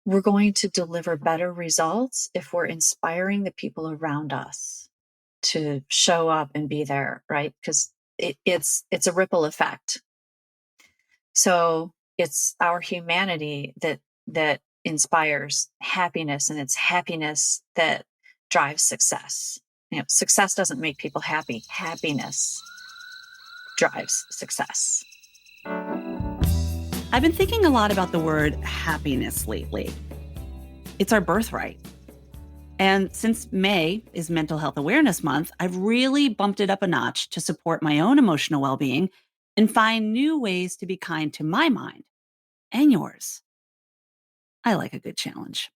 we're going to deliver better results if we're inspiring the people around us to show up and be there, right? Because it's a ripple effect. So it's our humanity that inspires happiness, and it's happiness that drives success. Success doesn't make people happy. Happiness drives success. I've been thinking a lot about the word happiness lately. It's our birthright. And since May is Mental Health Awareness Month, I've really bumped it up a notch to support my own emotional well-being and find new ways to be kind to my mind and yours. I like a good challenge.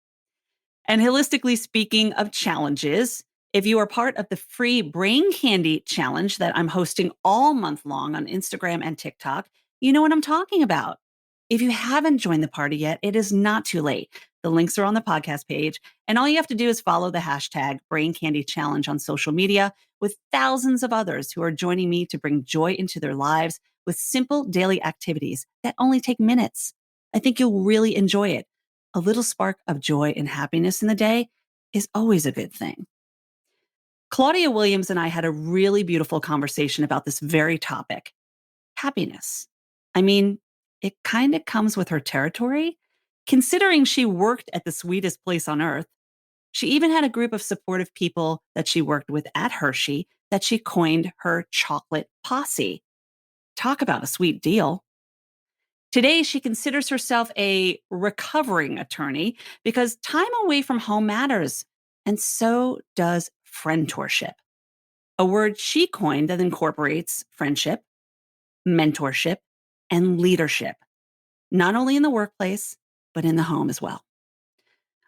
And holistically speaking of challenges, if you are part of the free Brain Candy Challenge that I'm hosting all month long on Instagram and TikTok, you know what I'm talking about. If you haven't joined the party yet, it is not too late. The links are on the podcast page, and all you have to do is follow the hashtag Brain Candy Challenge on social media with thousands of others who are joining me to bring joy into their lives with simple daily activities that only take minutes. I think you'll really enjoy it. A little spark of joy and happiness in the day is always a good thing. Claudia Williams and I had a really beautiful conversation about this very topic, happiness. I mean, it kind of comes with her territory. Considering she worked at the sweetest place on earth, she even had a group of supportive people that she worked with at Hershey that she coined her Chocolate Posse. Talk about a sweet deal. Today, she considers herself a recovering attorney because time away from home matters, and so does friendtorship, a word she coined that incorporates friendship, mentorship, and leadership, not only in the workplace, but in the home as well.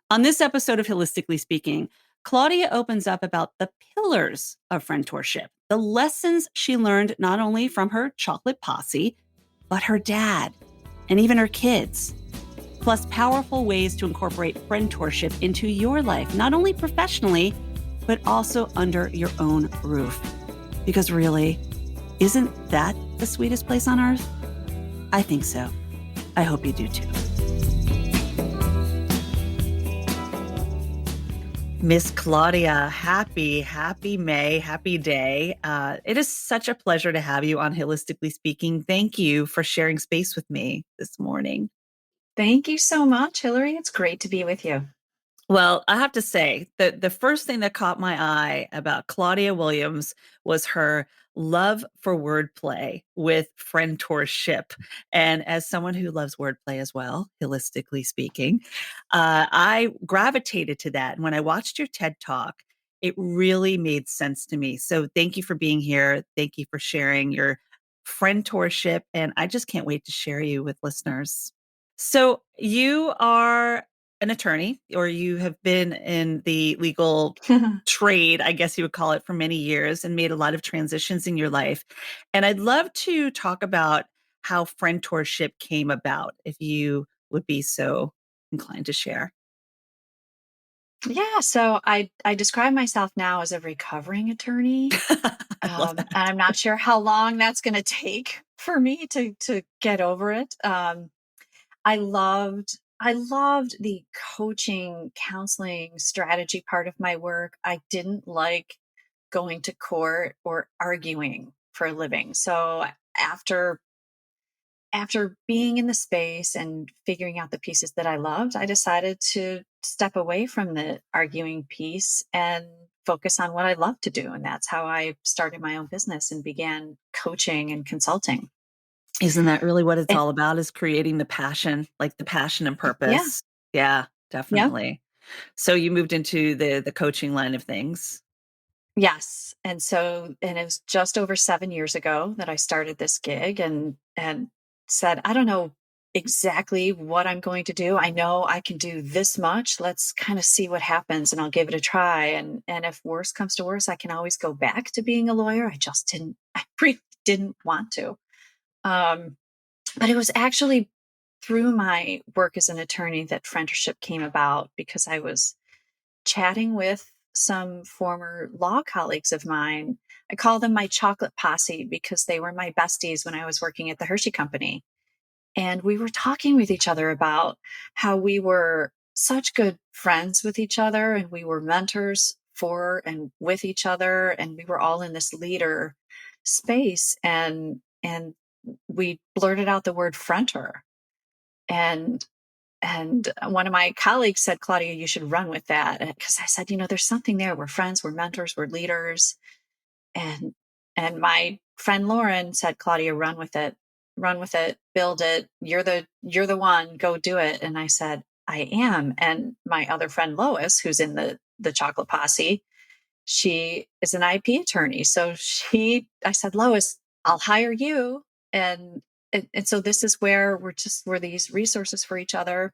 On this episode of Holistically Speaking, Claudia opens up about the pillars of friendtorship, the lessons she learned not only from her Chocolate Posse, but her dad, and even her kids, plus powerful ways to incorporate friendtorship into your life, not only professionally, but also under your own roof. Because really, isn't that the sweetest place on earth? I think so. I hope you do too. Miss Claudia, happy May, happy day. It is such a pleasure to have you on Holistically Speaking. Thank you for sharing space with me this morning. Thank you so much, Hilary. It's great to be with you. Well, I have to say that the first thing that caught my eye about Claudia Williams was her love for wordplay with friendtorship. And as someone who loves wordplay as well, holistically speaking, I gravitated to that. And when I watched your TED Talk, it really made sense to me. So thank you for being here. Thank you for sharing your friendtorship. And I just can't wait to share you with listeners. So you are an attorney, or you have been in the legal trade, I guess you would call it, for many years and made a lot of transitions in your life. And I'd love to talk about how friendtorship came about, if you would be so inclined to share. Yeah, so I describe myself now as a recovering attorney. I love that. And I'm not sure how long that's going to take for me to get over it. I loved the coaching, counseling, strategy part of my work. I didn't like going to court or arguing for a living. So after being in the space and figuring out the pieces that I loved, I decided to step away from the arguing piece and focus on what I love to do. And that's how I started my own business and began coaching and consulting. Isn't that really what it's all about, is creating the passion, like the passion and purpose? Yeah, definitely. So you moved into the coaching line of things. Yes. And it was just over 7 years ago that I started this gig and said, I don't know exactly what I'm going to do. I know I can do this much. Let's kind of see what happens, and I'll give it a try. And if worse comes to worse, I can always go back to being a lawyer. I really didn't want to. But it was actually through my work as an attorney that friendship came about, because I was chatting with some former law colleagues of mine. I call them my Chocolate Posse because they were my besties when I was working at the Hershey Company. And we were talking with each other about how we were such good friends with each other, and we were mentors for and with each other, and we were all in this leader space, and we blurted out the word frienter. And and one of my colleagues said, Claudia, you should run with that, because I said, there's something there. We're friends, we're mentors, we're leaders. And and my friend Lauren said, Claudia, run with it, run with it, build it. You're the one, go do it. And I said, I am. And my other friend Lois, who's in the Chocolate Posse, she is an IP attorney. So I said, Lois, I'll hire you. And so this is where we're these resources for each other.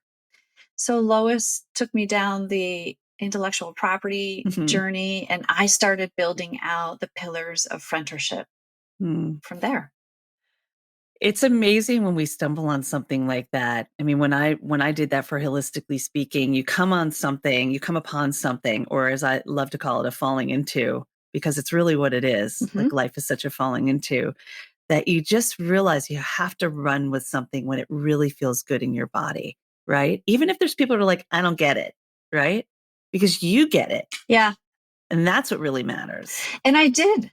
So Lois took me down the intellectual property Mhm. journey, and I started building out the pillars of friendship Mm. from there. It's amazing when we stumble on something like that. I mean, when I did that for Holistically Speaking, you come upon something, or as I love to call it, a falling into, because it's really what it is. Hmm. Like life is such a falling into, that you just realize you have to run with something when it really feels good in your body, right? Even if there's people who are like, I don't get it, right? Because you get it. Yeah. And that's what really matters. And I did.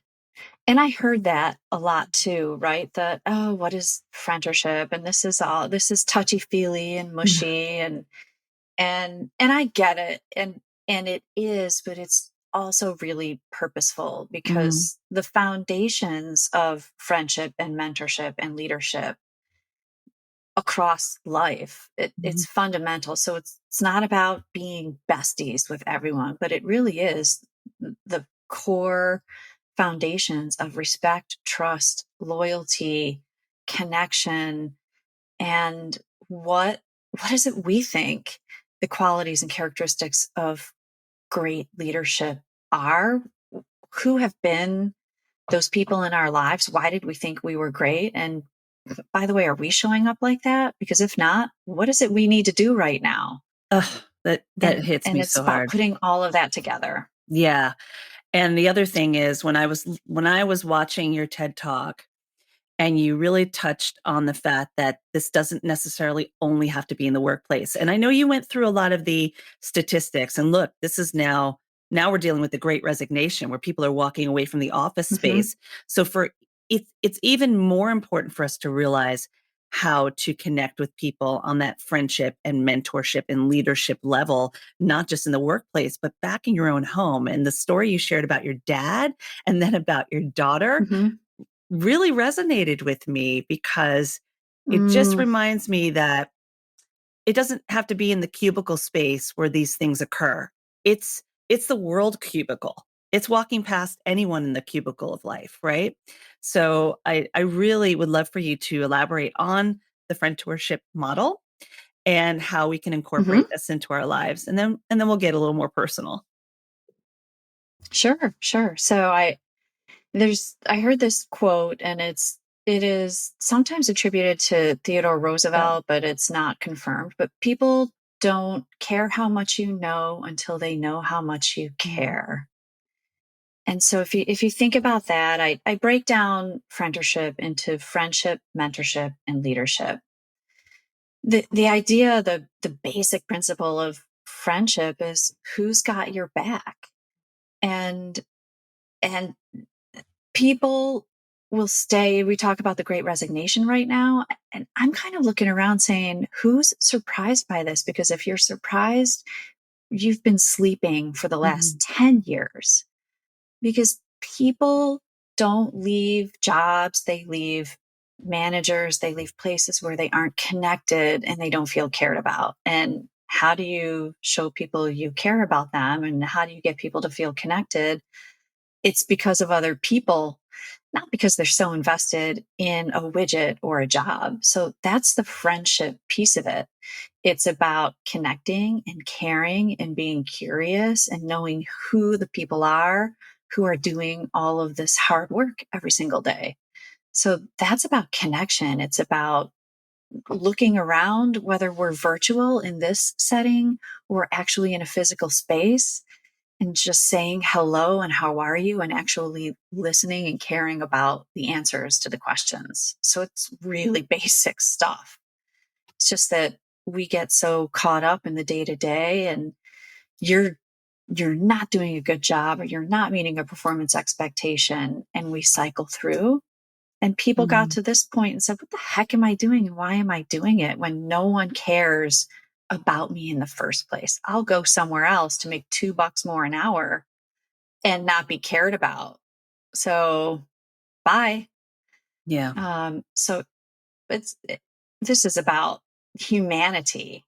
And I heard that a lot too, right? That, oh, what is friendship? And this is touchy feely and mushy, and I get it. And it is, but it's also really purposeful, Mm, because the foundations of friendship and mentorship and leadership across life, mhm, it's fundamental. So it's not about being besties with everyone, but it really is the core foundations of respect, trust, loyalty, connection. And what is it we think the qualities and characteristics of great leadership are? Who have been those people in our lives? Why did we think we were great? And by the way, are we showing up like that? Because if not, what is it we need to do right now? ugh, that hits And me it's so about hard. putting all of that together. Yeah. And the other thing is, when I was watching your TED Talk, and you really touched on the fact that this doesn't necessarily only have to be in the workplace. And I know you went through a lot of the statistics, and look, this is now we're dealing with the great resignation, where people are walking away from the office Hmm. space. So for it's even more important for us to realize how to connect with people on that friendship and mentorship and leadership level, not just in the workplace, but back in your own home. And the story you shared about your dad and then about your daughter Hmm. really resonated with me, because it just Mm, reminds me that it doesn't have to be in the cubicle space where these things occur. It's the world cubicle. It's walking past anyone in the cubicle of life, right? So I really would love for you to elaborate on the friendship model and how we can hmm. incorporate this into our lives. And then we'll get a little more personal. Sure, sure. So I heard this quote, and it is sometimes attributed to Theodore Yeah. Roosevelt, but it's not confirmed. But people don't care how much you know until they know how much you Mm, care. And so if you think about that, I break down friendship into friendship, mentorship, and leadership. The idea, the basic principle of friendship is who's got your back. And and people will stay. We talk about the great resignation right now, and I'm kind of looking around saying, who's surprised by this? Because if you're surprised, you've been sleeping for the last mhm, 10 years. Because people don't leave jobs, they leave managers, they leave places where they aren't connected and they don't feel cared about. And how do you show people you care about them, and how do you get people to feel connected? It's because of other people, not because they're so invested in a widget or a job. So that's the friendship piece of it. It's about connecting and caring and being curious and knowing who the people are who are doing all of this hard work every single day. So that's about connection. It's about looking around, whether we're virtual in this setting or actually in a physical space, and just saying hello and how are you, and actually listening and caring about the answers to the questions. So it's really basic stuff. It's just that we get so caught up in the day to day, and you're you're not doing a good job, or you're not meeting a performance expectation, and we cycle through. And people got Mhm. to this point and said, what the heck am I doing? And why am I doing it when no one cares about me in the first place? I'll go somewhere else to make $2 more an hour and not be cared about. So bye. Yeah. So this is about humanity,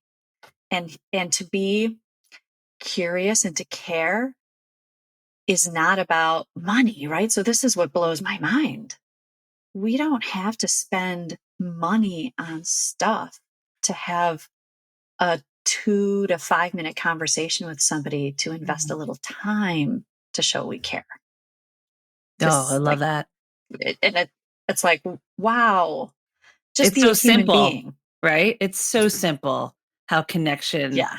and to be curious and to care is not about money, right? So this is what blows my mind. We don't have to spend money on stuff to have a 2 to 5 minute conversation with somebody, to invest a Mhm. little time to show we care. Oh, I Just love like that. it's like, wow, just It's be a so human simple, being. right? It's so simple how connection Yeah.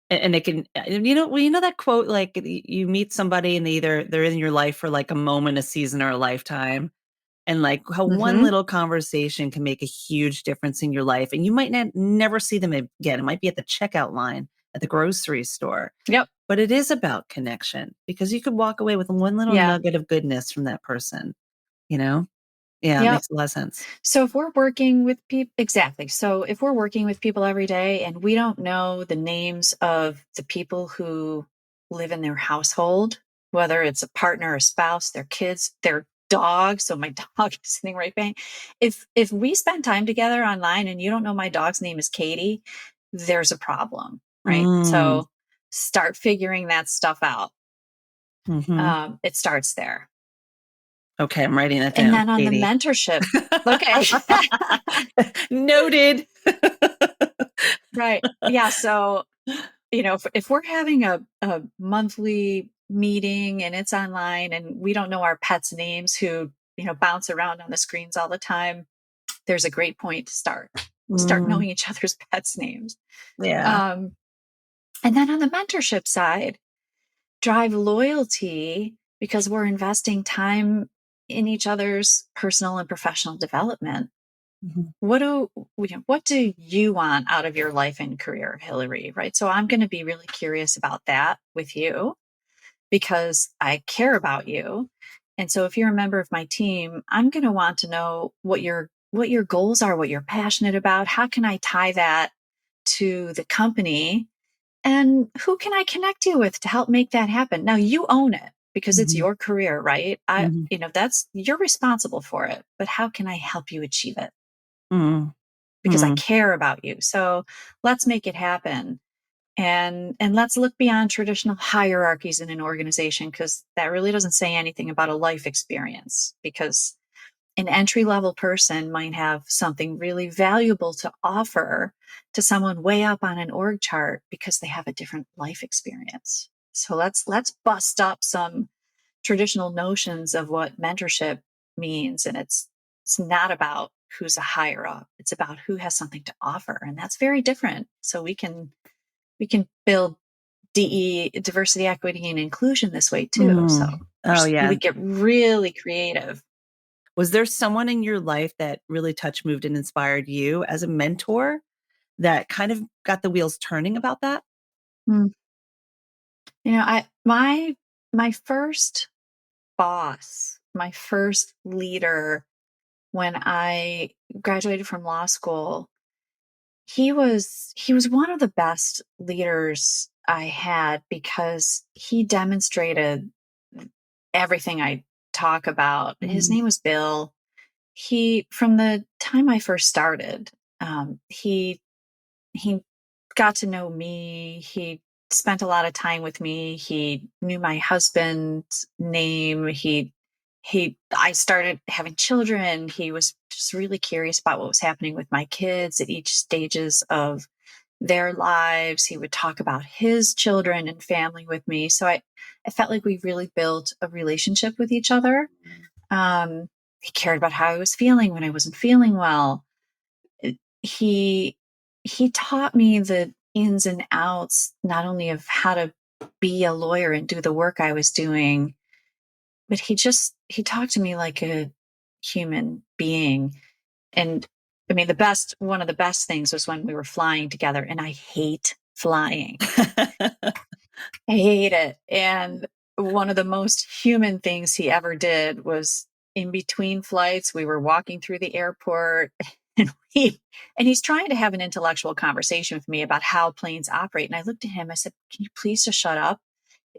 and it can and well, that quote, like, you meet somebody and they're in your life for like a moment, a season, or a lifetime. And like how one Hmm. little conversation can make a huge difference in your life. And you might never see them again. It might be at the checkout line at the grocery store, Yep. but it is about connection because you could walk away with one little Yeah. nugget of goodness from that person, you know? Yeah, it Yep. makes a lot of sense. So if we're working with people, exactly. So if we're working with people every day and we don't know the names of the people who live in their household, whether it's a partner, a spouse, their kids, their dog. So my dog is sitting right behind. If we spend time together online and you don't know my dog's name is Katie, there's a problem, right? Mm, So start figuring that stuff out. mhm. It starts there. Okay, I'm writing that And down, then on the Katie. mentorship, okay. Noted. Right. Yeah. So, if we're having a monthly meeting and it's online and we don't know our pets' names who, bounce around on the screens all the time, there's a great point to start Mm, knowing each other's pets' names. yeah. Um, and then on the mentorship side, drive loyalty because we're investing time in each other's personal and professional development. Mhm, What do you want out of your life and career, Hilary? Right. So I'm going to be really curious about that with you because I care about you. And so if you're a member of my team, I'm going to want to know what your goals are, what you're passionate about. How can I tie that to the company? And who can I connect you with to help make that happen? Now you own it because it's mhm, your career, right? mhm, That's you're responsible for it, but how can I help you achieve it? mhm, Because I mhm, care about you. So let's make it happen. And let's look beyond traditional hierarchies in an organization, because that really doesn't say anything about a life experience, because an entry level person might have something really valuable to offer to someone way up on an org chart because they have a different life experience. So let's bust up some traditional notions of what mentorship means, and it's not about who's a higher up, it's about who has something to offer, and that's very different. So we can build diversity, equity, and inclusion this way too. So mm. Oh, we yeah. get really creative. Was there someone in your life that really touched, moved, and inspired you as a mentor that kind of got the wheels turning about that? Mm. My first boss, my first leader, when I graduated from law school, he was one of the best leaders I had because he demonstrated everything I talk about. His Mhm, name was Bill. He From the time I first started, he got to know me. He spent a lot of time with me. He knew my husband's name. I started having children. He was just really curious about what was happening with my kids at each stages of their lives. He would talk about his children and family with me. So I felt like we really built a relationship with each other. Um, he cared about how I was feeling when I wasn't feeling well. He he taught me the ins and outs, not only of how to be a lawyer and do the work I was doing, but he talked to me like a human being. And I mean, one of the best things was when we were flying together, and I hate flying. I hate it. And one of the most human things he ever did was in between flights, we were walking through the airport and he's trying to have an intellectual conversation with me about how planes operate. And I looked at him, I said, "Can you please just shut up?"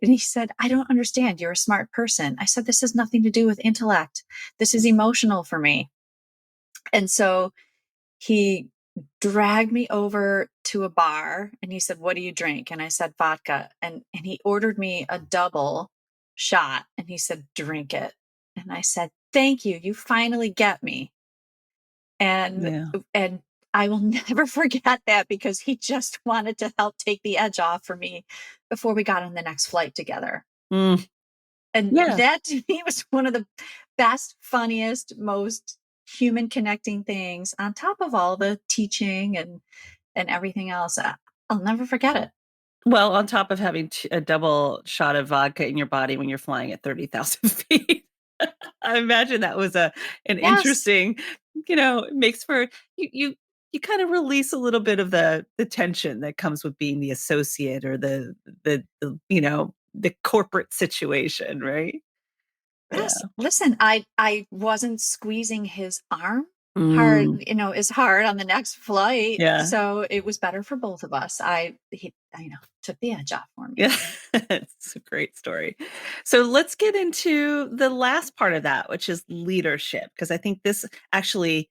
And he said, "I don't understand. You're a smart person." I said, "This has nothing to do with intellect. This is emotional for me." And so he dragged me over to a bar and he said, "What do you drink?" And I said, "Vodka." And he ordered me a double shot and he said, "Drink it." And I said, "Thank you. You finally get me." And Yeah. and I will never forget that because he just wanted to help take the edge off for me before we got on the next flight together. Mm. And Yeah. that to me was one of the best, funniest, most human connecting things on top of all the teaching and everything else. I'll never forget it. Well, on top of having a double shot of vodka in your body when you're flying at 30,000 feet. I imagine that was an Yes. interesting, it makes for you kind of release a little bit of the tension that comes with being the associate or the corporate situation, right? Yeah. Yes. Listen, I wasn't squeezing his arm hard, Mm, as hard on the next flight. yeah. So it was better for both of us. He took the edge off for me. Yeah. It's a great story. So let's get into the last part of that, which is leadership, because I think this actually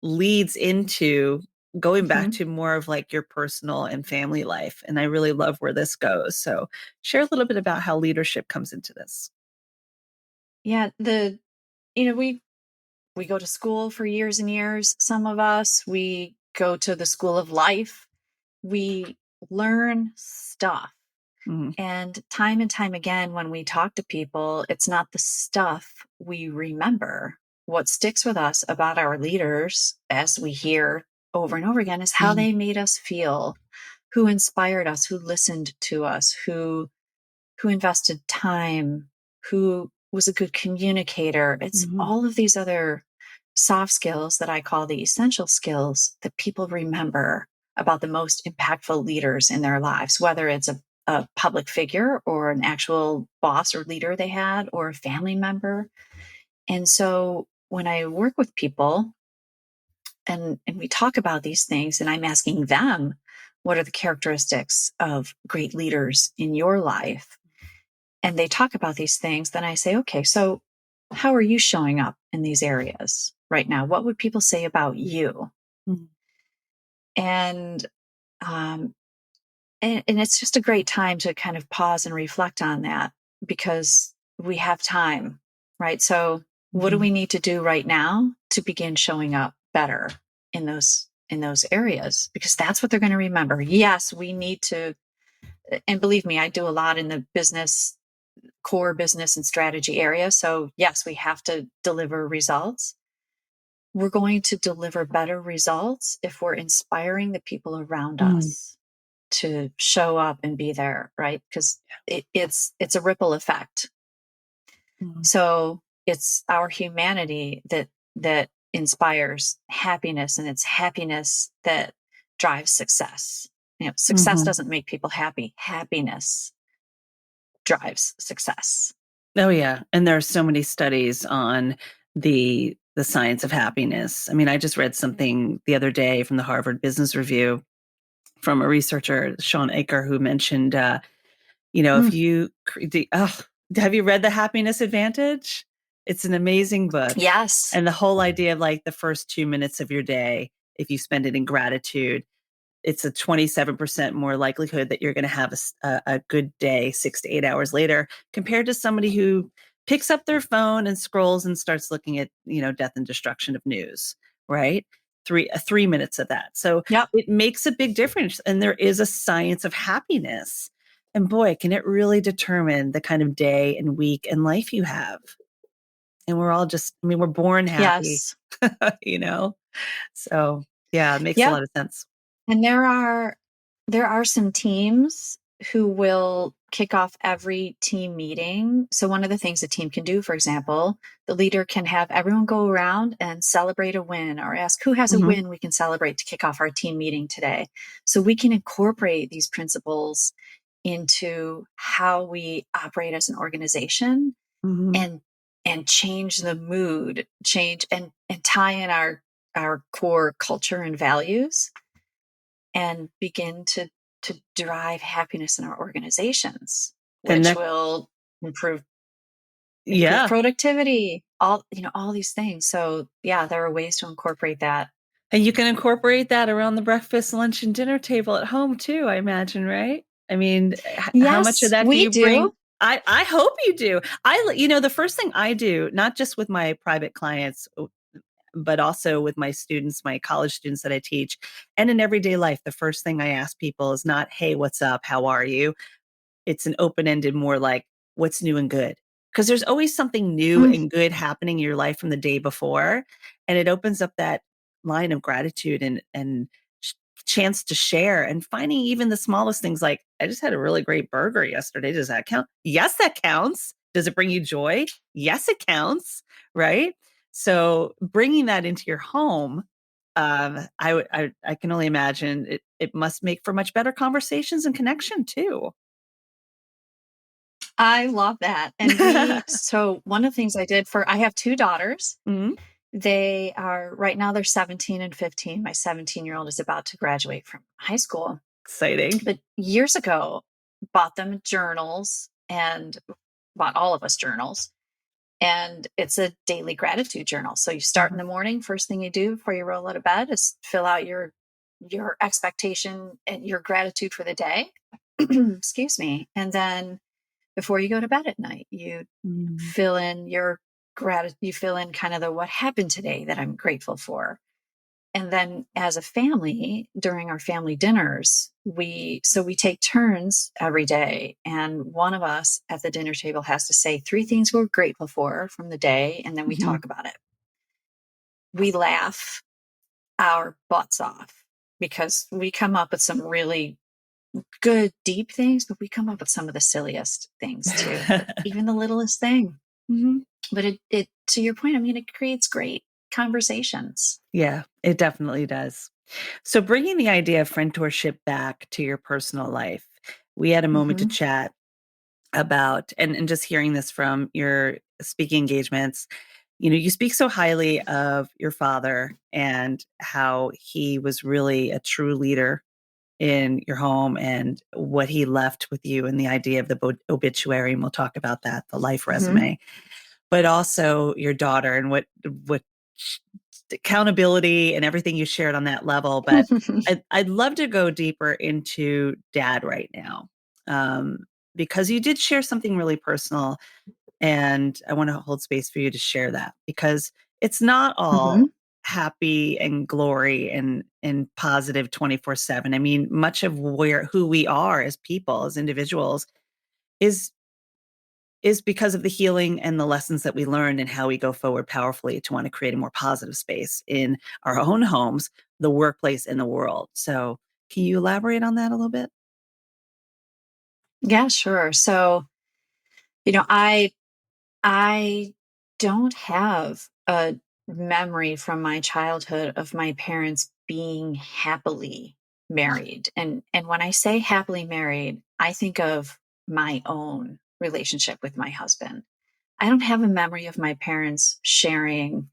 leads into going back Mhm. to more of like your personal and family life. And I really love where this goes. So share a little bit about how leadership comes into this. Yeah, we go to school for years and years. Some of us, we go to the school of life. We learn stuff. Mhm. And time again, when we talk to people, it's not the stuff we remember. What sticks with us about our leaders, as we hear over and over again, is how Mhm. they made us feel, who inspired us, who listened to us, who invested time, who was a good communicator. It's Mhm. all of these other soft skills that I call the essential skills that people remember about the most impactful leaders in their lives, whether it's a public figure or an actual boss or leader they had or a family member. And so when I work with people and we talk about these things, and I'm asking them, what are the characteristics of great leaders in your life? And they talk about these things, then I say, okay, so how are you showing up in these areas right now? What would people say about you? Mhm. And um, and it's just a great time to kind of pause and reflect on that because we have time, right? So what do Mhm. we need to do right now to begin showing up better in those areas? Because that's what they're going to remember. Yes, we need to, and believe me, I do a lot in the core business and strategy area. So, yes, we have to deliver results. We're going to deliver better results if we're inspiring the people around Mhm. us to show up and be there, right? Because it's a ripple effect. Mhm. So it's our humanity that inspires happiness, and it's happiness that drives success. Success Mhm. doesn't make people happy. Happiness drives success. Oh yeah, and there are so many studies on the science of happiness. I mean, I just read something the other day from the Harvard Business Review from a researcher, Sean Aker, who mentioned, if Mm, you, have you read The Happiness Advantage? It's an amazing book. yes. And the whole idea of like the first 2 minutes of your day, if you spend it in gratitude, it's a 27% more likelihood that you're going to have a good day 6 to 8 hours later compared to somebody who picks up their phone and scrolls and starts looking at, death and destruction of news, right? 3 minutes of that. So Yep. it makes a big difference. And there is a science of happiness. And boy, can it really determine the kind of day and week and life you have. And we're all just, I mean, we're born happy, Yes. you know? So yeah, it makes a Yep. lot of sense. And there are some teams who will kick off every team meeting. So one of the things a team can do, for example, the leader can have everyone go around and celebrate a win, or ask who has a Mhm. win we can celebrate to kick off our team meeting today. So we can incorporate these principles into how we operate as an organization, Mhm. and change the mood, change and tie in our core culture and values, and begin to drive happiness in our organizations, And which that, will improve yeah. productivity, all these things. So yeah, there are ways to incorporate that. And you can incorporate that around the breakfast, lunch, and dinner table at home too, I imagine, right? I mean, how much of Yes, that do we you bring? do. I hope you do. The first thing I do, not just with my private clients, but also with my students, my college students that I teach, and in everyday life, the first thing I ask people is not, "Hey, what's up? How are you?" It's an open-ended, more like, what's new and good? Because there's always something new Mm, and good happening in your life from the day before, and it opens up that line of gratitude and ch chance to share, and finding even the smallest things like, "I just had a really great burger yesterday. Does that count?" Yes, that counts. Does it bring you joy? Yes, it counts, right? So, bringing that into your home, I can only imagine it must make for much better conversations and connection too. I love that. And so one of the things I have two daughters. Mhm. They are right now, they're 17 and 15. My 17-year-old is about to graduate from high school. Exciting. But years ago, bought them journals, and bought all of us journals. And it's a daily gratitude journal. So you start in Uh-huh. the morning, first thing you do before you roll out of bed is fill out your expectation and your gratitude for the day. Excuse me. And then before you go to bed at night, you Mm. fill in your gratitude, you fill in kind of the what happened today that I'm grateful for. And then as a family, during our family dinners, we take turns every day, and one of us at the dinner table has to say three things we're grateful for from the day, and then we Mhm. talk about it. We laugh our butts off because we come up with some really good deep things, but we come up with some of the silliest things too. But even the littlest thing. Mhm. But it to your point, I mean, it creates great conversations. Yeah, it definitely does. So bringing the idea of friendtorship back to your personal life, we had a moment to Hmm. chat about, and just hearing this from your speaking engagements, you speak so highly of your father and how he was really a true leader in your home and what he left with you, and the idea of the obituary, and we'll talk about that, the life Hmm. resume, but also your daughter and what sh- accountability and everything you shared on that level. But I'd love to go deeper into dad right now, um, because you did share something really personal, and I want to hold space for you to share that, because it's not Hmm. all happy and glory and positive 24/7. I mean, much of who we are as people, as individuals, is because of the healing and the lessons that we learned, and how we go forward powerfully to want to create a more positive space in our own homes, the workplace, and the world. So, can you elaborate on that a little bit? Yeah, sure. So, I don't have a memory from my childhood of my parents being happily married. And when I say happily married, I think of my own relationship with my husband. I don't have a memory of my parents sharing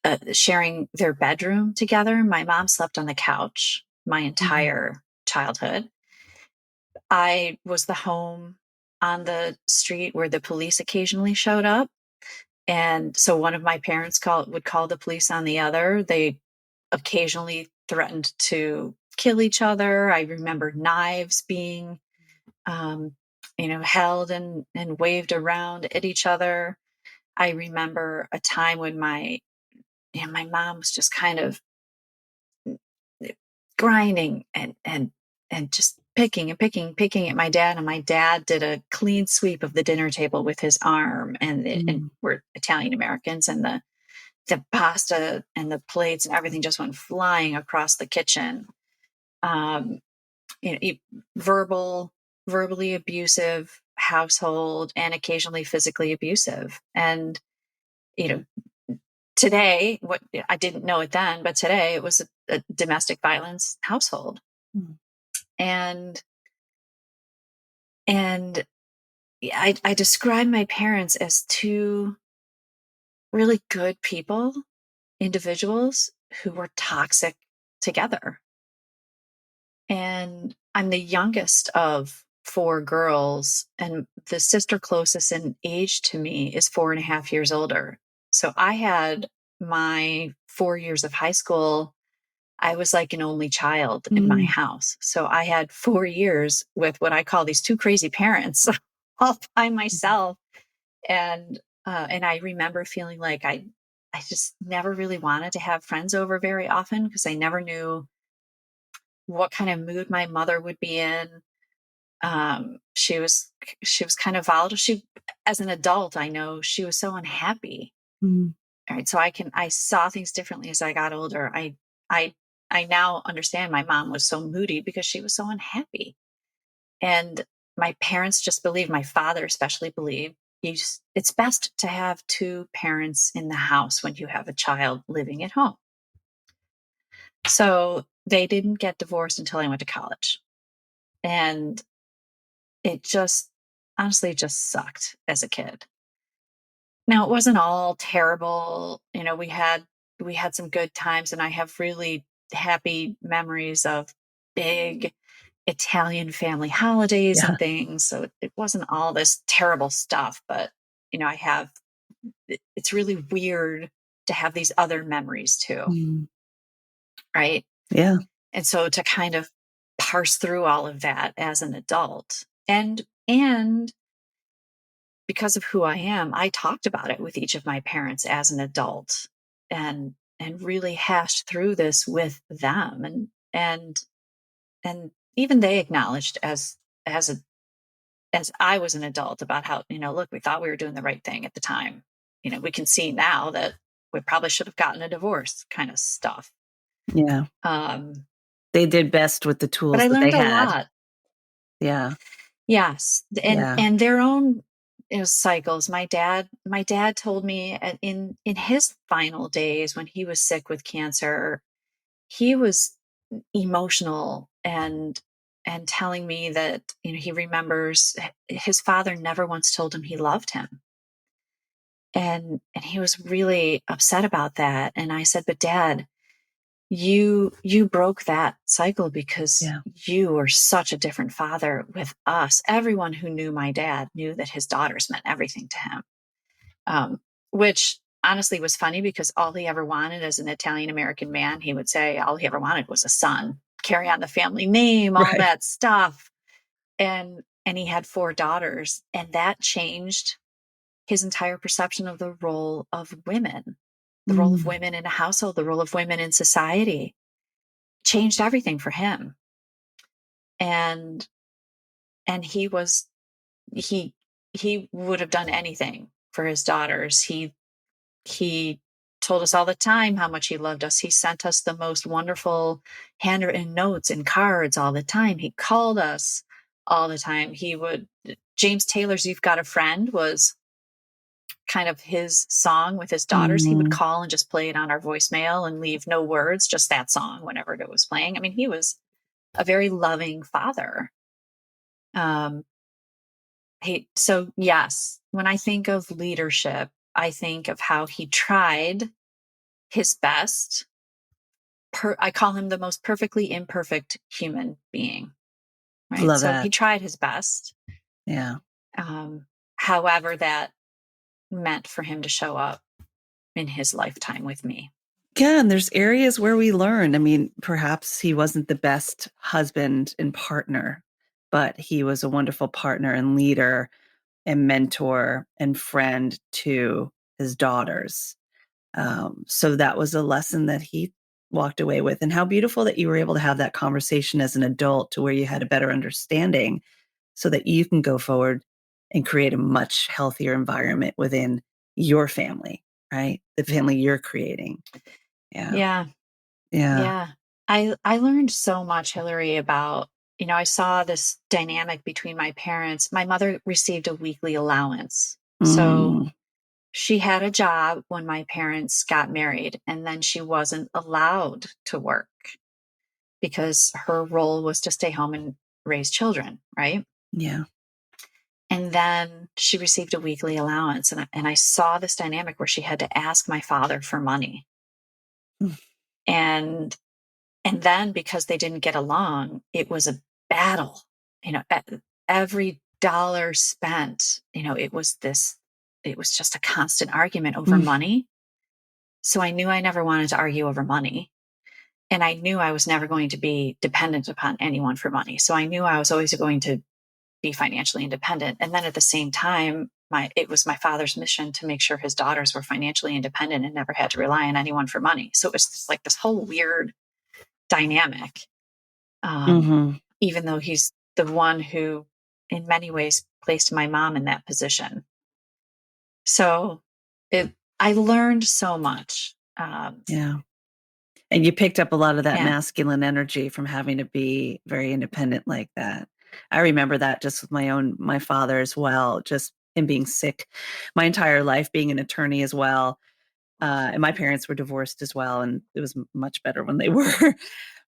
their bedroom together. My mom slept on the couch my Mhm. entire childhood. I was the home on the street where the police occasionally showed up. And so one of my parents would call the police on the other. They occasionally threatened to kill each other. I remember knives being, um, held and waved around at each other. I remember a time when my mom was just kind of grinding and just picking and picking at my dad, and my dad did a clean sweep of the dinner table with his arm, and Mm. we're Italian Americans, and the pasta and the plates and everything just went flying across the kitchen. um verbal verbally abusive household and occasionally physically abusive. And, you know, today, what I didn't know it then, but today it was a domestic violence household. Mm. And, and I describe my parents as two really good people, individuals who were toxic together. And I'm the youngest of four girls, and the sister closest in age to me is 4.5 years older. So I had my 4 years of high school. I was like an only child in my Mm. house. So I had 4 years with what I call these two crazy parents all by myself. And I remember feeling like I just never really wanted to have friends over very often because I never knew what kind of mood my mother would be in. She was kind of volatile. She, as an adult, I know she was so unhappy. Mm. All right, so I saw things differently as I got older. I I now understand my mom was so moody because she was so unhappy. And my parents just believed, my father especially believed, it's best to have two parents in the house when you have a child living at home. So they didn't get divorced until I went to college. And it just honestly just sucked as a kid. Now it wasn't all terrible. We had some good times, and I have really happy memories of big Italian family holidays Yeah. and things. So it wasn't all this terrible stuff, but I have it's really weird to have these other memories too, Mm. right? Yeah. And so to kind of parse through all of that as an adult, and because of who I am, I talked about it with each of my parents as an adult, and really hashed through this with them, and even they acknowledged as a as I was an adult about how, look, we thought we were doing the right thing at the time. We can see now that we probably should have gotten a divorce, kind of stuff. Yeah. Um, They did best with the but tools I that they learned a had. lot. Yeah. Yes, and Yeah. and their own cycles. My dad told me in his final days when he was sick with cancer, he was emotional and telling me that he remembers his father never once told him he loved him, and he was really upset about that. And I said, but Dad, you broke that cycle because Yeah. you were such a different father with us. Everyone who knew my dad knew that his daughters meant everything to him, which honestly was funny because all he ever wanted as an Italian American man, he would say all he ever wanted was a son, carry on the family name, all Right. that stuff. And he had four daughters, and that changed his entire perception of the role of women, the role of Mm. women in a household, the role of women in society. Changed everything for him. And and he he would have done anything for his daughters. He told us all the time how much he loved us. He sent us the most wonderful handwritten notes and cards all the time. He called us all the time. He would James Taylor's "You've Got a Friend" was kind of his song with his daughters. He would Mm. call and just play it on our voicemail and leave no words, just that song whenever it was playing. I mean, he was a very loving father. Um, so yes, when I think of leadership, I think of how he tried his best. I call him the most perfectly imperfect human being, right? Love So that. he tried his best, Yeah. however that meant for him to show up in his lifetime with me. Yeah, and there's areas where we learn. I mean, perhaps he wasn't the best husband and partner, but he was a wonderful partner and leader and mentor and friend to his daughters. So that was a lesson that he walked away with. And how beautiful that you were able to have that conversation as an adult to where you had a better understanding so that you can go forward and create a much healthier environment within your family, right? The family you're creating. Yeah. Yeah. Yeah. Yeah. I learned so much, Hilary, about I saw this dynamic between my parents. My mother received a weekly allowance. So Mm, she had a job when my parents got married, and then she wasn't allowed to work because her role was to stay home and raise children, right? yeah. And then she received a weekly allowance. And I saw this dynamic where she had to ask my father for money. Mm, And and then because they didn't get along, it was a battle. Every dollar spent, it was just a constant argument over mm, money. So I knew I never wanted to argue over money. And I knew I was never going to be dependent upon anyone for money. So I knew I was always going to be financially independent. And then at the same time, it was my father's mission to make sure his daughters were financially independent and never had to rely on anyone for money. So it was just like this whole weird dynamic. Um, mhm. Even though he's the one who, in many ways, placed my mom in that position. So I learned so much. Yeah. And you picked up a lot of that And masculine energy from having to be very independent like that. I remember that just with my father as well, just him being sick my entire life, being an attorney as well. And my parents were divorced as well, and it was much better when they were.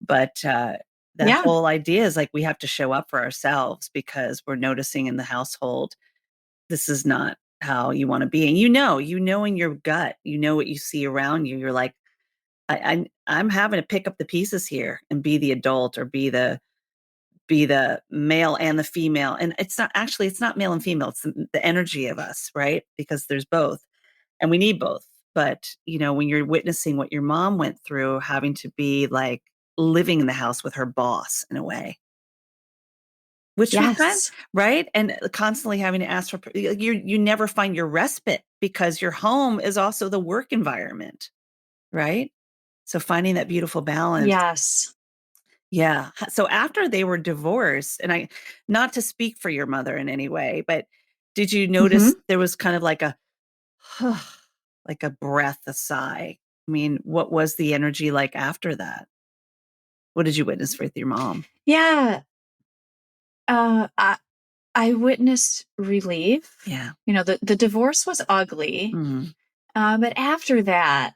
But that yeah, whole idea is like we have to show up for ourselves because we're noticing in the household this is not how you want to be. And you know in your gut, you know what you see around you. You're like, I'm having to pick up the pieces here and be the adult or be the male and the female. And it's not male and female. It's the energy of us, right? Because there's both and we need both. But, when you're witnessing what your mom went through, having to be like living in the house with her boss in a way, which we kind yes, right? And constantly having to ask for, you never find your respite because your home is also the work environment, right? So finding that beautiful balance. yes. Yeah. So after they were divorced, and not to speak for your mother in any way, but did you Hmm. notice there was kind of like a, like a breath, a sigh? I mean, what was the energy like after that? What did you witness with your mom? Yeah. Uh, I, I witnessed relief. Yeah. The divorce was ugly. Mhm. But after that,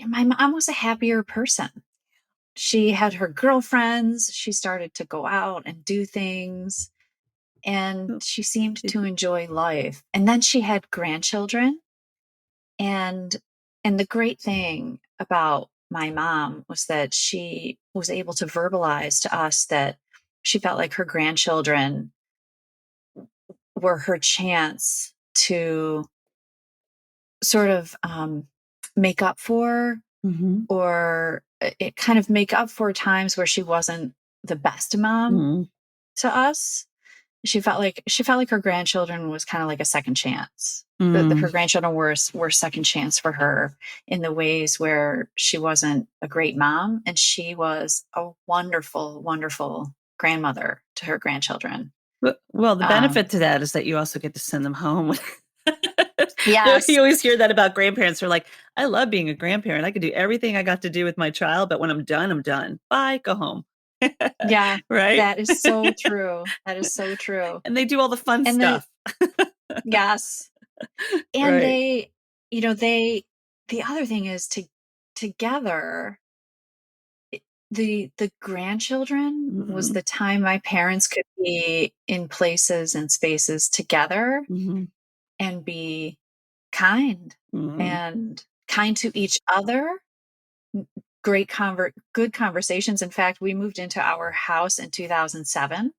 my mom was a happier person. She had her girlfriends. She started to go out and do things, and Oh, she seemed did to you enjoy life. And then she had grandchildren. And the great thing about my mom was that she was able to verbalize to us that she felt like her grandchildren were her chance to sort of make up for, Mhm. or it kind of make up for times where she wasn't the best mom Mhm. to us. She felt like her grandchildren was kind of like a second chance. Her Mm. grandchildren were second chance for her in the ways where she wasn't a great mom, and she was a wonderful, wonderful grandmother to her grandchildren. Well, the Um, benefit to that is that you also get to send them home. yes, You always hear that about grandparents who are like, "I love being a grandparent. I could do everything I got to do with my child, but when I'm done, I'm done. Bye, go home." yeah, Right? that is so true. That is so true. And they do all the fun And then, stuff. yes, and Right. the other thing is together. The grandchildren was Mhm. the time my parents could be in places and spaces together Mhm. and be kind Mhm. and kind to each other. Good conversations. In fact, we moved into our house in 2007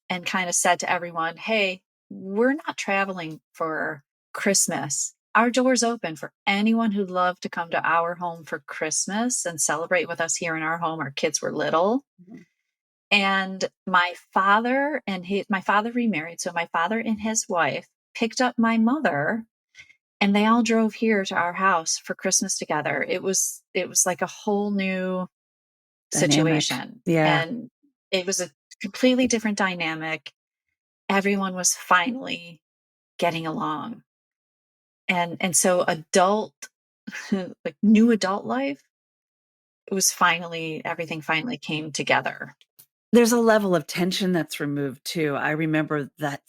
and kind of said to everyone, "Hey, we're not traveling for Christmas. Our door's open for anyone who'd love to come to our home for Christmas and celebrate with us here in our home." Our kids were little. Mhm. And my father remarried. So my father and his wife picked up my mother, and they all drove here to our house for Christmas together. It was like a whole new Dynamic. situation. Yeah. And it was a completely different dynamic. Everyone was finally getting along. And so adult like new adult life, it was finally everything finally came together. There's a level of tension that's removed too. I remember that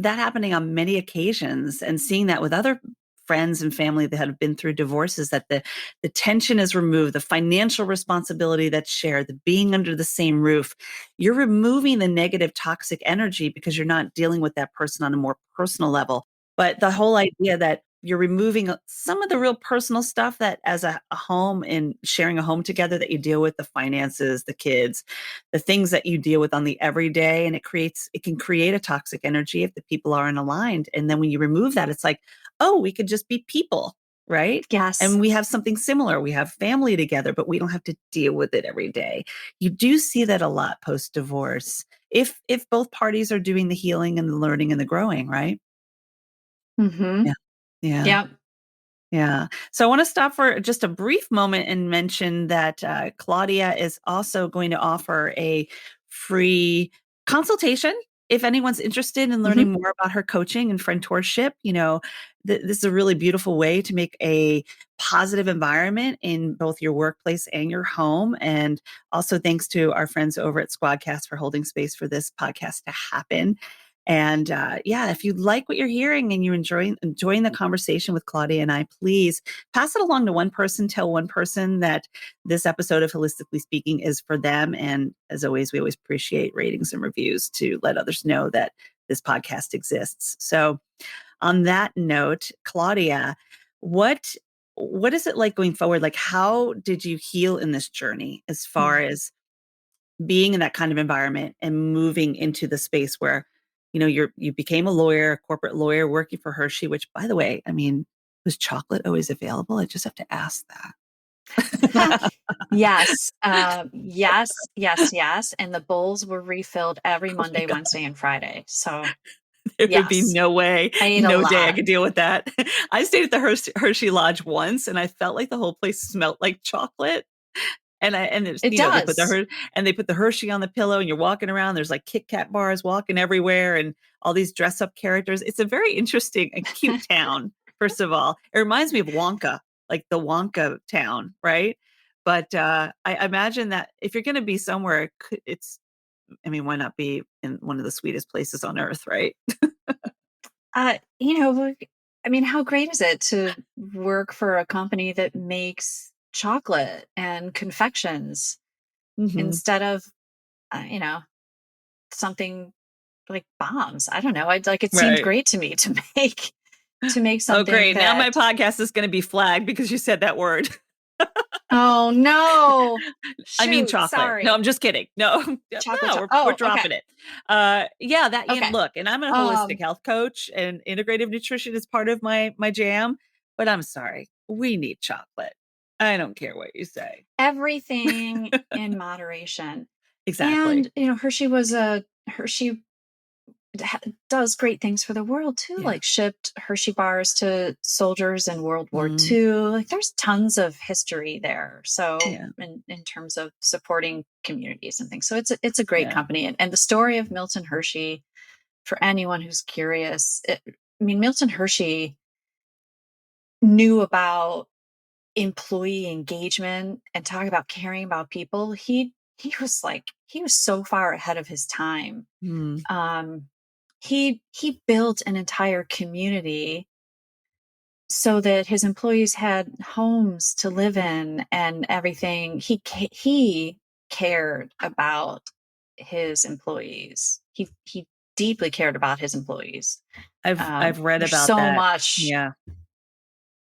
happening on many occasions and seeing that with other friends and family that have been through divorces, that the tension is removed, the financial responsibility that's shared, the being under the same roof. You're removing the negative toxic energy because you're not dealing with that person on a more personal level. But the whole idea that you're removing some of the real personal stuff that as a home and sharing a home together that you deal with, the finances, the kids, the things that you deal with on the everyday, and it can create a toxic energy if the people aren't aligned. And then when you remove that, it's like, oh, we could just be people, right? Yes. And we have something similar. We have family together, but we don't have to deal with it every day. You do see that a lot post divorce if both parties are doing the healing and the learning and the growing, right? Mm-hmm. Yeah. Yeah. Yep. Yeah. So I want to stop for just a brief moment and mention that Claudia is also going to offer a free consultation. If anyone's interested in learning Mm-hmm. more about her coaching and friendtorship, this is a really beautiful way to make a positive environment in both your workplace and your home. And also thanks to our friends over at Squadcast for holding space for this podcast to happen. And yeah, if you like what you're hearing and you're enjoying the conversation with Claudia and I, please pass it along to one person. Tell one person that this episode of Holistically Speaking is for them. And as always, we always appreciate ratings and reviews to let others know that this podcast exists. So, on that note, Claudia, what what is it like going forward? Like, how did you heal in this journey as far as being in that kind of environment and moving into the space where you became a lawyer, a corporate lawyer working for Hershey, which by the way, I mean, was chocolate always available? I just have to ask that. Yes. Yes, yes, yes. And the bowls were refilled every Oh my Monday, god, Wednesday, and Friday. So there would be yes, no way, I ate a no day I lot. could deal with that. I stayed at the Hershey Lodge once and I felt like the whole place smelled like chocolate. And there's, It they put does. they put the Hershey on the pillow and you're walking around. There's like Kit Kat bars walking everywhere and all these dress up characters. It's a very interesting and cute town. First of all, it reminds me of Wonka, like the Wonka town, right? But I imagine that if you're going to be somewhere, I mean, why not be in one of the sweetest places on earth, right? Look, I mean, how great is it to work for a company that makes chocolate and confections Hmm. instead of, you know, something like bombs? I don't know. It seemed Right. great to me to make Oh, something great. Now my that. podcast is going to be flagged because you said that word. Oh no! I mean Shoot, chocolate. No, sorry. I'm just kidding. No, Chocolate. no, we're Oh, okay, dropping it. Yeah, that okay. look, and I'm a holistic Um, health coach, and integrative nutrition is part of my jam. But I'm sorry, we need chocolate. I don't care what you say. Everything in moderation, Exactly. and Hershey does great things for the world too, Yeah. like shipped Hershey bars to soldiers in World War Mm, II. Like there's tons of history there. So yeah. in terms of supporting communities and things. So it's a great Yeah. company. And the story of Milton Hershey, for anyone who's curious, I mean, Milton Hershey knew about employee engagement and talk about caring about people. He was so far ahead of his time. Mm, um, he built an entire community so that his employees had homes to live in and everything. He cared about his employees. He deeply cared about his employees. I've read There's about so that. much. Yeah.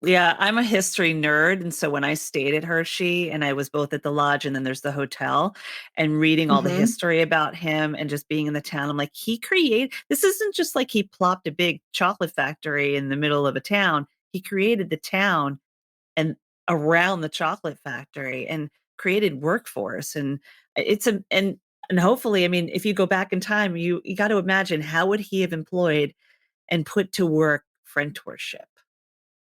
Yeah, I'm a history nerd, and so when I stayed at Hershey, and I was both at the lodge and then there's the hotel, and reading all the Hmm. history about him and just being in the town, I'm like, this isn't just like he plopped a big chocolate factory in the middle of a town. He created the town and around the chocolate factory and created workforce, and it's a and hopefully, I mean, if you go back in time, you got to imagine how would he have employed and put to work friendtorship?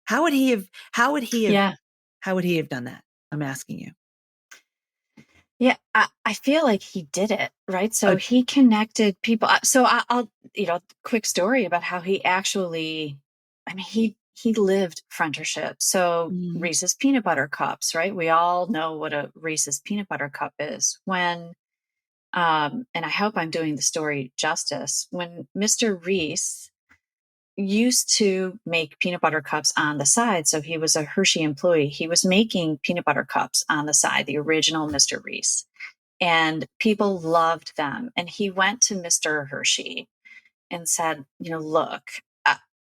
How would he have how would he have Yeah. how would he have done that? I'm asking you. Yeah, I feel like he did it, right? So Oh, he connected people. So I'll, quick story about how he actually, I mean, he lived friendship. So mm, Reese's peanut butter cups, right? We all know what a Reese's peanut butter cup is. When And I hope I'm doing the story justice. When Mr. Reece used to make peanut butter cups on the side, so he was a Hershey employee, he was making peanut butter cups on the side, the original Mr. Reece. And people loved them. And he went to Mr. Hershey and said, look,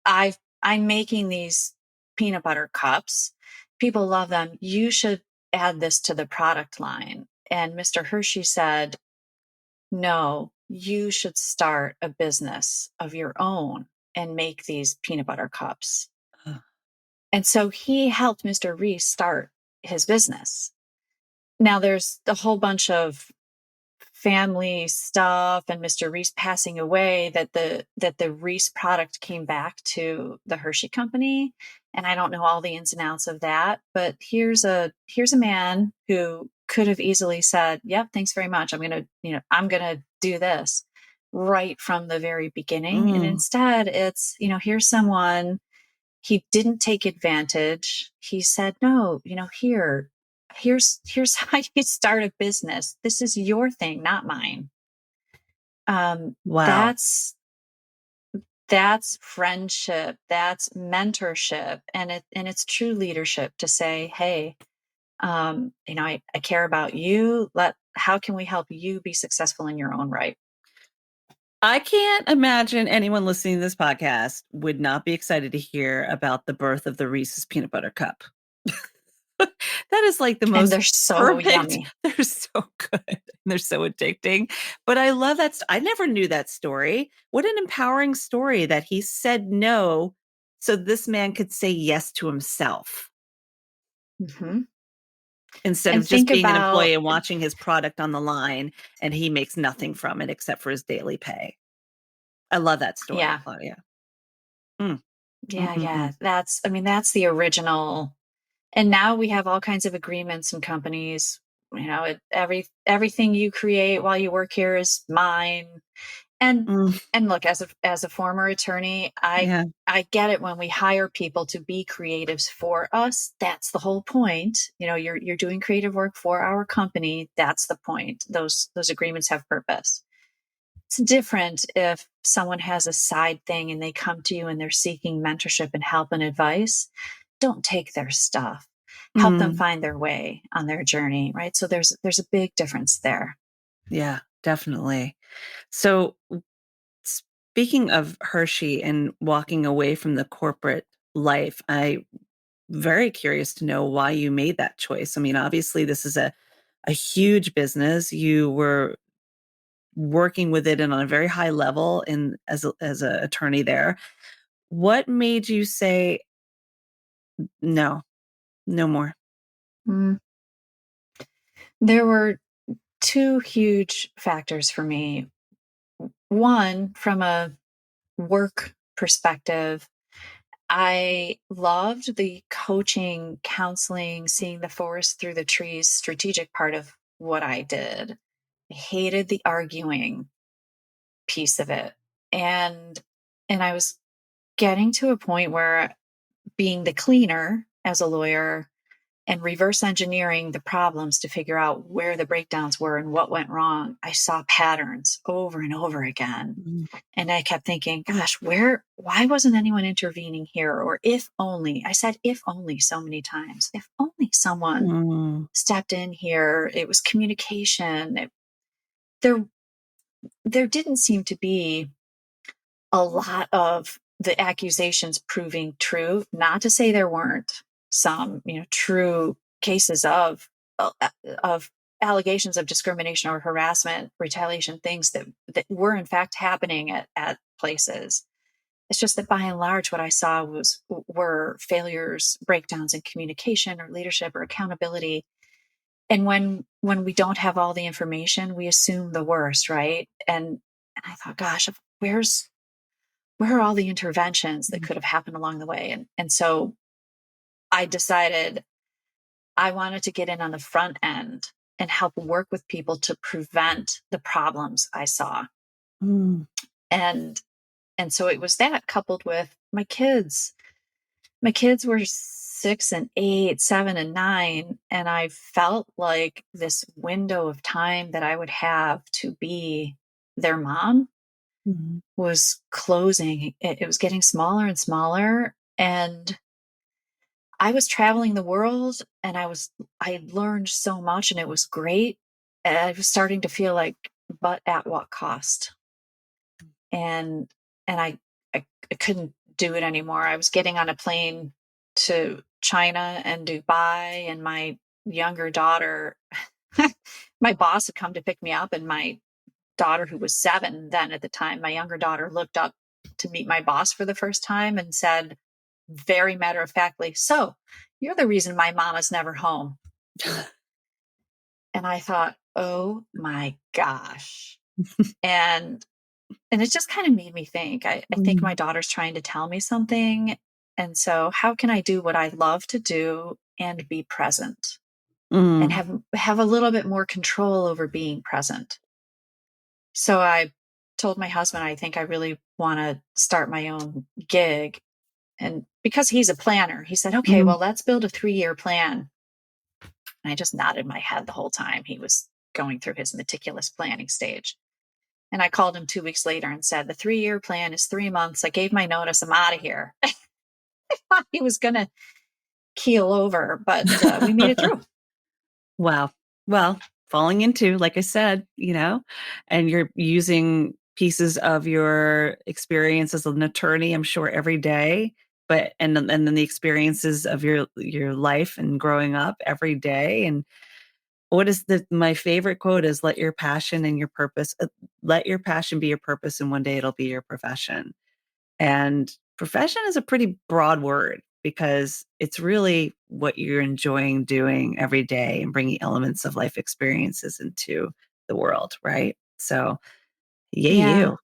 I'm making these peanut butter cups. People love them. You should add this to the product line. And Mr. Hershey said, no, you should start a business of your own and make these peanut butter cups. Huh. And so he helped Mr. Reece start his business. Now there's a whole bunch of family stuff and Mr. Reece passing away that the Reece product came back to the Hershey Company. And I don't know all the ins and outs of that, but here's a man who could have easily said, yep, thanks very much. I'm gonna do this right from the very beginning. And Mm, instead it's, here's someone, he didn't take advantage. He said, no, here's how you start a business. This is your thing, not mine. um wow. that's that's friendship, that's mentorship, and it's true leadership to say, hey, I care about you. How can we help you be successful in your own right? I can't imagine anyone listening to this podcast would not be excited to hear about the birth of the Reese's peanut butter cup. That is like the And most they're so perfect. yummy. They're so good. And they're so addicting. But I love that. I never knew that story. What an empowering story that he said no so this man could say yes to himself Hmm. instead And of just think being an about, employee and watching his product on the line and he makes nothing from it except for his daily pay. I love that story, yeah, Claudia. Mm, mm, yeah, mm, yeah, mm. that's the original. And now we have all kinds of agreements and companies. Everything you create while you work here is mine. And Mm, and look, as a former attorney, yeah. I get it. When we hire people to be creatives for us, that's the whole point. You're doing creative work for our company. That's the point. Those agreements have purpose. It's different if someone has a side thing and they come to you and they're seeking mentorship and help and advice. Don't take their stuff. Help them Mm, find their way on their journey, right? So there's a big difference there. yeah, definitely. So, speaking of Hershey and walking away from the corporate life, I very curious to know why you made that choice. I mean, obviously this is a huge business. You were working with it and on a very high level in as a attorney there. What made you say no, no more? Mm. There were two huge factors for me. One, from a work perspective, I loved the coaching, counseling, seeing the forest through the trees, strategic part of what I did. I hated the arguing piece of it. And I was getting to a point where being the cleaner as a lawyer and reverse engineering the problems to figure out where the breakdowns were and what went wrong, I saw patterns over and over again. Mm, And I kept thinking, gosh, why wasn't anyone intervening here? Or if only, I said, if only so many times, if only someone mm, stepped in here. It was communication. There, there didn't seem to be a lot of the accusations proving true. Not to say there weren't some, true cases of allegations of discrimination or harassment, retaliation, things that were in fact happening at places. It's just that by and large, what I saw were failures, breakdowns in communication or leadership or accountability. And when we don't have all the information, we assume the worst, right? And I thought, gosh, where are all the interventions that mm, could have happened along the way? And so I decided I wanted to get in on the front end and help work with people to prevent the problems I saw. mm, And so it was that coupled with my kids. My kids were 6 and 8, 7 and 9, and I felt like this window of time that I would have to be their mom Mhm. was closing. It was getting smaller and smaller, and I was traveling the world, and I learned so much, and it was great. And I was starting to feel like, but at what cost? And and I couldn't do it anymore. I was getting on a plane to China and Dubai, and my younger daughter, my boss had come to pick me up, and my daughter, who was 7 then at the time, my younger daughter looked up to meet my boss for the first time and said, very matter of factly, "So, you're the reason my mama's never home." And I thought, "Oh my gosh." And it just kind of made me think. I think my Mm. daughter's trying to tell me something. And so how can I do what I love to do and be present and Mm. have a little bit more control over being present? So I told my husband I think I really want to start my own gig. And because he's a planner, he said, "Okay, Mm. well, let's build a 3-year plan." And I just nodded my head the whole time he was going through his meticulous planning stage. And I called him 2 weeks later and said, "The 3-year plan is 3 months. I gave my notice. I'm out of here." He was going to keel over, but we made it through. Wow. Well, falling into, like I said, and you're using pieces of your experience as an attorney, I'm sure, every day, but and then the experiences of your life and growing up every day. And what is my favorite quote is let your passion be your purpose, and one day it'll be your profession. And profession is a pretty broad word because it's really what you're enjoying doing every day and bringing elements of life experiences into the world, right? So, yay, Yeah. you.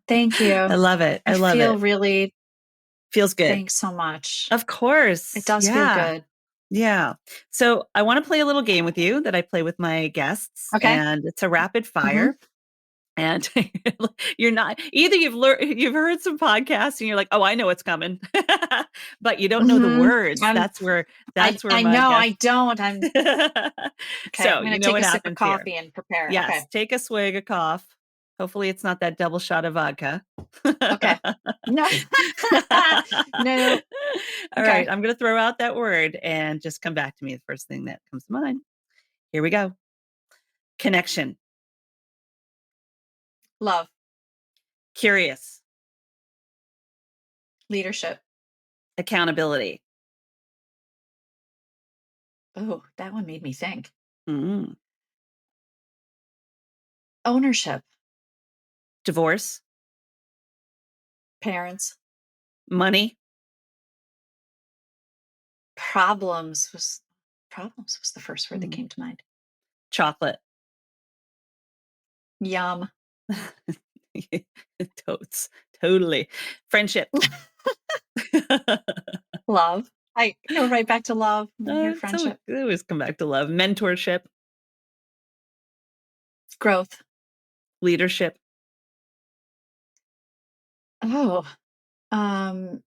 Thank I you. love it. I I love feel it. really, Feels good. thanks so much. Of It course. does feel Yeah. good. Yeah. So, I want to play a little game with you that I play with my guests, Okay. and it's a rapid Hmm. fire. And you're not either you've heard some podcasts and you're like, "Oh, I know what's coming." But you don't know the Hmm. words. That's where I my know I guess. don't. Okay. So, I'm going you to know take what a sip of happens here. coffee and prepare. Okay. Yes, take a swig of cough. Hopefully it's not that double shot of vodka. Okay. No. No. All right, Okay. I'm going to throw out that word and just come back to me the first thing that comes to mind. Here we go. Connection, Love. curious, Leadership. accountability, Oh, that one made me think. mm, Ownership. divorce, Parents. money, Problems was the first word that mm, came to mind. chocolate. Yum. Totes. Totally. Friendship. Love. I go right back to love when I hear So friendship. we always come back to love. Mentorship, Growth. leadership, Oh, um,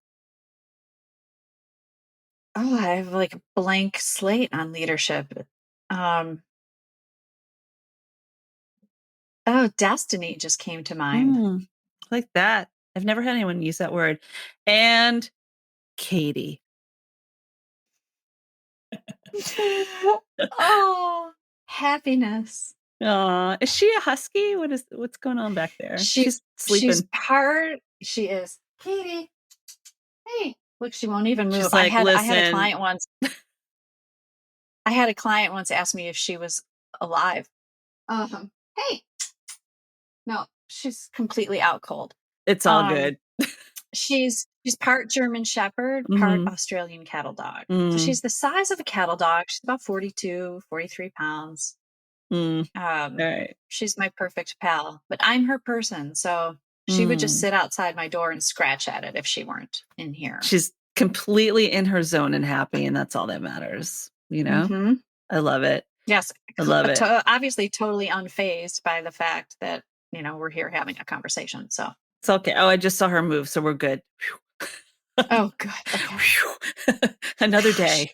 I have like a blank slate on leadership. Um, destiny just came to mind. mm, like that. I've never had anyone use that word. And Katie. Oh, happiness. Is she a husky? What's going on back there? She She's sleeping. she is Katie. Hey, look, she won't even move. She's like, I had a listen, client once. I had a client once ask me if she was alive. Hey, no, she's completely out cold. it's all Um, good. she's part German Shepherd, part Hmm. Australian cattle dog. So Mm, she's the size of a cattle dog. She's about 42, 43 pounds. mm, all Um, right. she's my perfect pal, but I'm her person. So she would just Mm. sit outside my door and scratch at it if she weren't in here. She's completely in her zone and happy, and that's all that matters, you know? Hmm. I love it. Yes, I love it. obviously totally unfazed by the fact that we're here having a conversation. So It's okay. Oh, I just saw her move, so we're good. Oh, good. Okay. Another Gosh. day.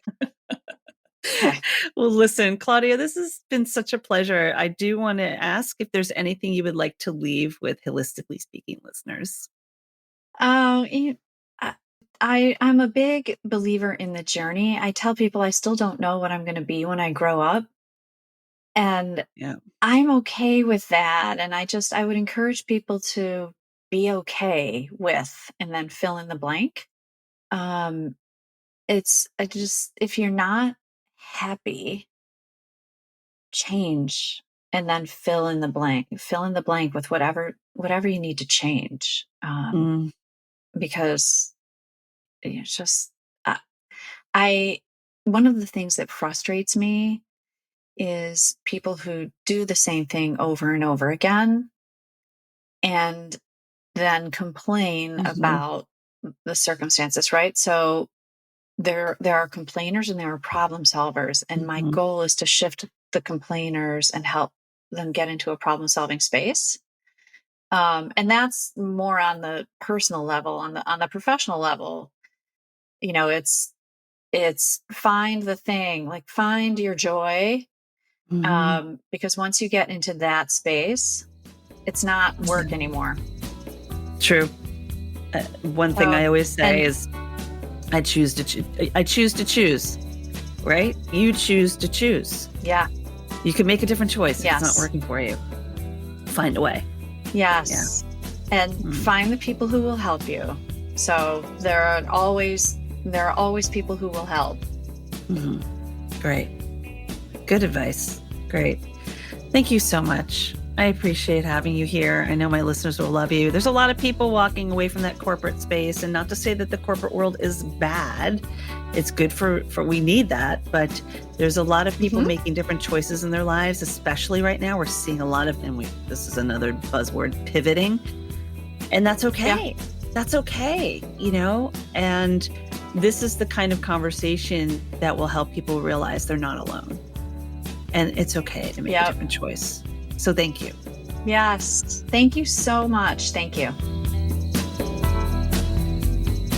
Okay. Well, listen, Claudia, this has been such a pleasure. I do want to ask if there's anything you would like to leave with Holistically Speaking listeners. You I I'm a big believer in the journey. I tell people I still don't know what I'm gonna be when I grow up, and Yeah. I'm okay with that, and I would encourage people to be okay with and then fill in the blank. Um, it's I just if you're not happy, change and then fill in the blank. Fill in the blank with whatever you need to change, Mm, because it's just uh, I one of the things that frustrates me is people who do the same thing over and over again and then complain mhm, about the circumstances, right? So there are complainers and there are problem solvers, and my mhm, goal is to shift the complainers and help them get into a problem solving space. And that's more on the personal level. On the professional level, you know, it's find the thing, like find your joy. mhm. Because once you get into that space, it's not Yeah. work anymore. True. One thing I So, always say and is I choose to I choose to choose, right? You choose to choose. yeah, You can make a different choice if it's not yes, working for you. Find a way. Yeah. yes. And Mm, find the people who will help you. So there are always people who will help. mhm. Great. Good advice. Great. Thank you so much. I appreciate having you here. I know my listeners will love you. There's a lot of people walking away from that corporate space, and not to say that the corporate world is bad. It's good for we need that, but there's a lot of people Mhm. making different choices in their lives, especially right now. We're seeing a lot of, and this is another buzzword, pivoting, and that's Yeah. okay. That's okay, and this is the kind of conversation that will help people realize they're not alone. And it's okay to make a Yep. different choice. So thank you. Yes. Thank you so much. Thank you.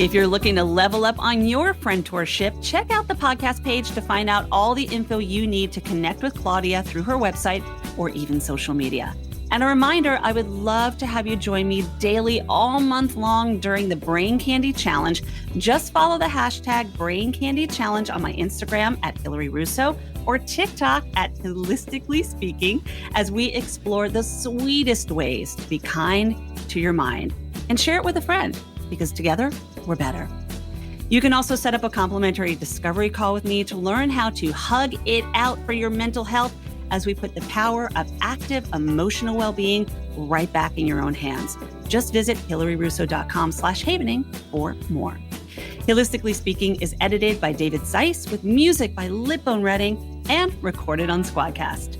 If you're looking to level up on your Friendtorship, check out the podcast page to find out all the info you need to connect with Claudia through her website or even social media. And a reminder, I would love to have you join me daily all month long during the Brain Candy Challenge. Just follow the hashtag Brain Candy Challenge on my Instagram at Hilary Russo or TikTok at HIListically Speaking as we explore the sweetest ways to be kind to your mind and share it with a friend, because together we're better. You can also set up a complimentary discovery call with me to learn how to hug it out for your mental health as we put the power of active emotional well-being right back in your own hands. Just visit hilaryrusso.com/havening for more. Holistically Speaking is edited by David Zeiss with music by Lipbone Redding and recorded on Squadcast.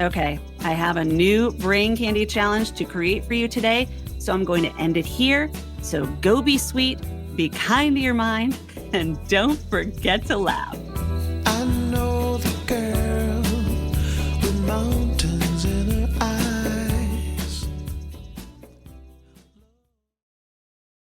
Okay, I have a new Brain Candy Challenge to create for you today, so I'm going to end it here. So go be sweet, be kind to your mind, and don't forget to laugh.